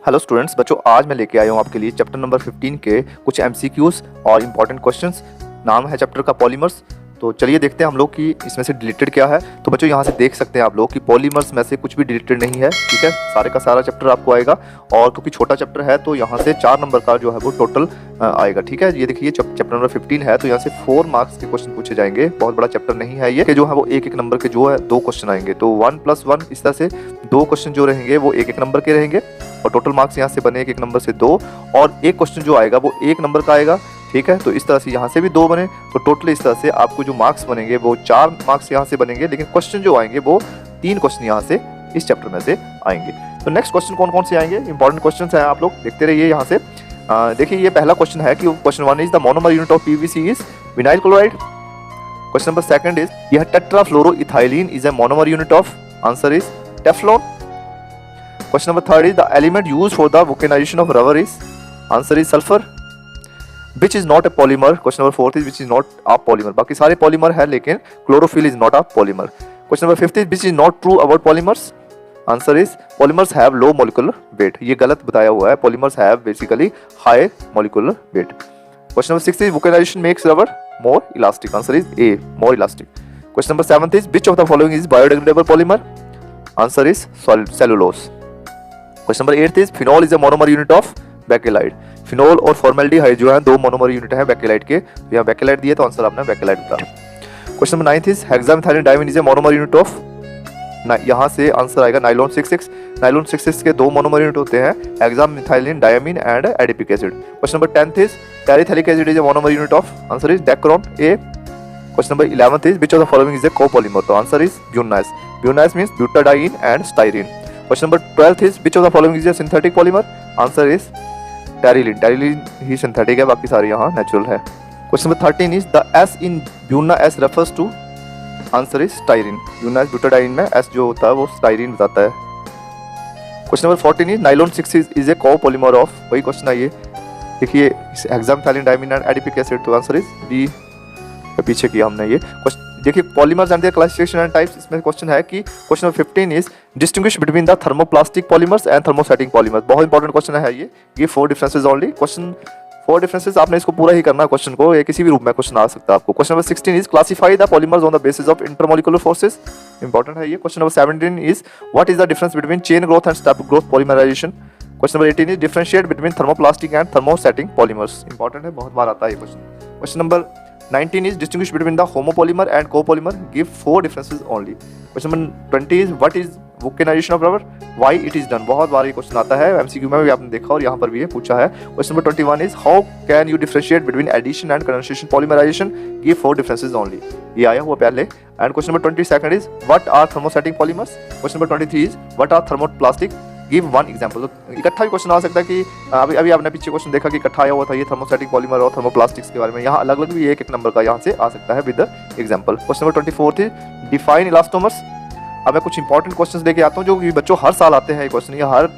Hello students, बच्चों आज मैं लेके आया हूँ आपके लिए चैप्टर नंबर 15 के कुछ एमसीक्यूज और इम्पॉर्टेंट क्वेश्चंस। नाम है चैप्टर का पॉलीमर्स। तो चलिए देखते हैं हम लोग कि इसमें से डिलीटेड क्या है। तो बच्चों यहाँ से देख सकते हैं आप लोग कि पॉलीमर्स में से कुछ भी डिलीटेड नहीं है, ठीक है। सारे का सारा चैप्टर आपको आएगा और क्योंकि छोटा चैप्टर है तो यहाँ से 4 नंबर का जो है वो टोटल आएगा, ठीक है। ये देखिए चैप्टर नंबर 15 है तो यहाँ से 4 मार्क्स के क्वेश्चन पूछे जाएंगे। बहुत बड़ा चैप्टर नहीं है ये, कि जो है वो एक नंबर के जो है 2 क्वेश्चन आएंगे। तो 1+1 इस तरह से 2 क्वेश्चन जो रहेंगे वो एक नंबर के रहेंगे और टोटल मार्क्स यहाँ से बने एक नंबर से 2 और एक क्वेश्चन जो आएगा वो 1 नंबर का आएगा, ठीक है। तो इस तरह से यहाँ से भी 2 बने तो टोटल इस तरह से आपको जो मार्क्स बनेंगे वो 4 मार्क्स यहाँ से बनेंगे, लेकिन क्वेश्चन जो आएंगे वो 3 क्वेश्चन यहाँ से इस चैप्टर में से आएंगे। तो नेक्स्ट क्वेश्चन कौन कौन से आएंगे, इंपॉर्टेंट क्वेश्चन हैं, आप लोग देखते रहिए। यहाँ से देखिए ये पहला क्वेश्चन है कि question 1 is the monomer unit of PVC is vinyl chloride. Question number 2 is यह tetrafluoroethylene is a monomer unit of, answer is Teflon. Question number 3 is the element used for the vulcanization of rubber is, answer is sulfur. Which is not a polymer? Question number 4 is which is not a polymer. बाकी सारे polymer है लेकिन chlorophyll is not a polymer. Question number 5 is which is not true about polymers? Answer is polymers have low molecular weight. ये गलत बताया हुआ है, polymers have basically high molecular weight. Question number 6 is vulcanization makes rubber more elastic. Answer is A, more elastic. Question number 7 is which of the following is biodegradable polymer? Answer is cellulose. Question number 8 is phenol is a monomer unit of Bakelite. Phenol और formaldehyde जो है 2 monomer unit है बेकेलाइड के, तो यहाँ बेकेलाइड दिए तो answer आपने बेकेलाइड बता। Question number 9 is hexamethylene diamine is a monomer unit of, यहाँ से आंसर आएगा नाइलॉन 66। नाइलॉन 66 के 2 मोनोमर यूनिट होते हैं, hexamethylene diamine and adipic acid. Question number 10 is terephthalic acid is a monomer unit of, answer is Dacron A. Question number 11 is which of the following is a copolymer, तो answer is Buna S. Buna S means butadiene and styrene. Question number 12 is which of the following is a synthetic polymer? Answer is Terylene. Terylene he synthetic है, बाकी सारे यहाँ natural है। Question number 13 is the S in Buna S refers to, answer is styrene। Buna S butadiene में S जो होता है वो स्टाइरिन बताता है। Question number 14 is nylon 6 is a copolymer of, वही क्वेश्चन है ये, देखिए हेक्सामेथाइलिन डाइमीन एंड एडिपिक एसिड, तो आंसर इज बी, पीछे किया हमने ये। देखिए polymers and there classification and types, इसमें क्वेश्चन है कि question number 15 is distinguish between the thermoplastic polymers and thermostatic polymers. बहुत इंपॉर्टेंट क्वेश्चन है ये 4 डिफरेंसेस ओनली। क्वेश्चन 4 डिफरेंसेस आपने इसको पूरा ही करना है क्वेश्चन को, ये किसी भी रूप में क्वेश्चन आ सकता है आपको। Question number 16 is classify the polymers on the basis of intermolecular forces, important है ये। Question number 17 is what is the difference between chain growth and step growth polymerisation. Question number 18 is differentiate between thermoplastic and thermostatic polymers, important है, बहुत बार आता है ये question. Question number 19 is distinguish between the homopolymer and copolymer, give 4 differences only. Question number 20 is what is vulcanization of rubber, why it is done। बहुत बार ये question आता है, एमसीक्यू में भी आपने देखा और यहाँ पर भी ये पूछा है। Question number 21 is how can you differentiate between addition and condensation polymerization, give 4 differences only। ये आया हुआ पहले। And question number 22 is what are thermostatic polymers। Question number 23 is what are thermoplastic, give 1 example. तो इकट्ठा भी question आ सकता है कि अभी आपने पीछे क्वेश्चन देखा कि इकट्ठा आया हुआ था ये थर्मोस्टैटिक पॉलीमर और थर्मोप्लास्टिक्स के बारे में, यहाँ अलग अलग भी एक नंबर का यहाँ से आ सकता है विद एग्जाम्पल। क्वेश्चन नंबर 24 थी डिफाइन इलास्टोमर्स। अब मैं कुछ इंपॉर्टेंट क्वेश्चन लेके आता हूँ जो कि बच्चों हर साल आते हैं ये क्वेश्चन, या हर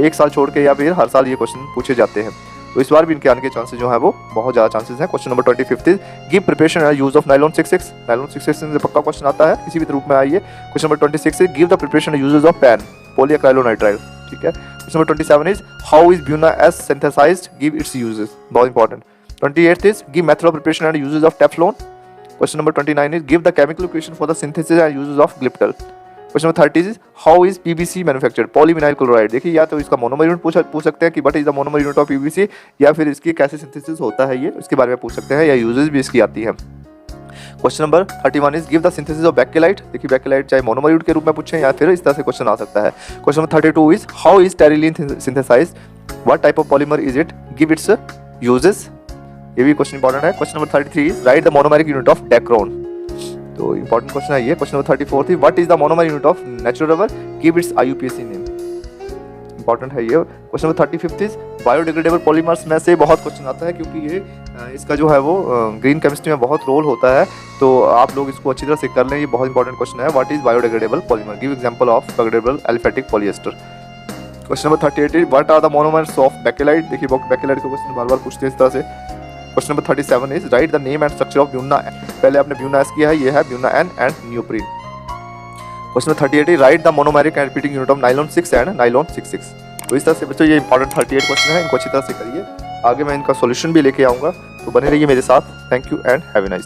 1 साल छोड़ के या फिर हर साल ये क्वेश्चन पूछे जाते हैं, तो इस बार भी इनके आने के चांसेस जो है वो बहुत ज़्यादा चांसेस हैं। Question number 25 is give preparation and use of nylon 66। Nylon 66 से पक्का क्वेश्चन आता है, किसी भी रूप में आइए। Question number 26 is give the preparation and uses of PAN polyacrylonitrile, ठीक है। Question number 27 is how is Buna S synthesized, give its uses, बहुत important. 28 is give method of preparation and uses of Teflon. Question number 29 is give the chemical equation for the synthesis and uses of Glyptal. Question number 30 is how is PVC manufactured, polyvinyl chloride. देखिए या तो इसका monomer unit पूछ सकते हैं कि what is the monomer unit of PVC, या फिर इसकी कैसे सिंथेसिस होता है ये इसके बारे में पूछ सकते हैं, या यूजेस भी इसकी आती है। Question number 31 is give the synthesis of Bakelite. देखिए बेकेलाइट चाहे मोनोमर यूनिट के रूप में पूछें या फिर इस तरह से क्वेश्चन आ सकता है। Question number 32 is how is Terylene synthesised, what type of polymer is it, give its uses, ये भी क्वेश्चन इंपॉर्टेंट है। Question number 33 is write the monomeric unit of Dacron, तो इंपॉर्टेंट क्वेश्चन है ये। Question number 34 is what is the monomer unit of natural rubber, give its IUPAC name, important है ये। Question number 35 is biodegradable polymers में से बहुत question आता है क्योंकि ये इसका जो है वो ग्रीन केमिस्ट्री में बहुत रोल होता है, तो आप लोग इसको अच्छी तरह से कर लें, ये बहुत इंपॉर्टेंट क्वेश्चन है। What is biodegradable polymer, give example of biodegradable aliphatic polyester. Question number 38 is what are the monomers of Bakelite. देखिए बेकेलाइट को क्वेश्चन बार बार पूछते हैं इस तरह से। Question number 37 is write the name and structure of Buna, पहले आपने ब्यूना एस किया है, ये है Buna N and neoprene. Question number 38 is write the monomeric and repeating unit of nylon 6 and nylon 66। तो इस तरह से बच्चों ये इंपॉर्टेंट 38 क्वेश्चन है, इनको अच्छी तरह से करिए। आगे मैं इनका सॉल्यूशन भी लेके आऊँगा, तो बने रहिए मेरे साथ। Thank you and have a nice.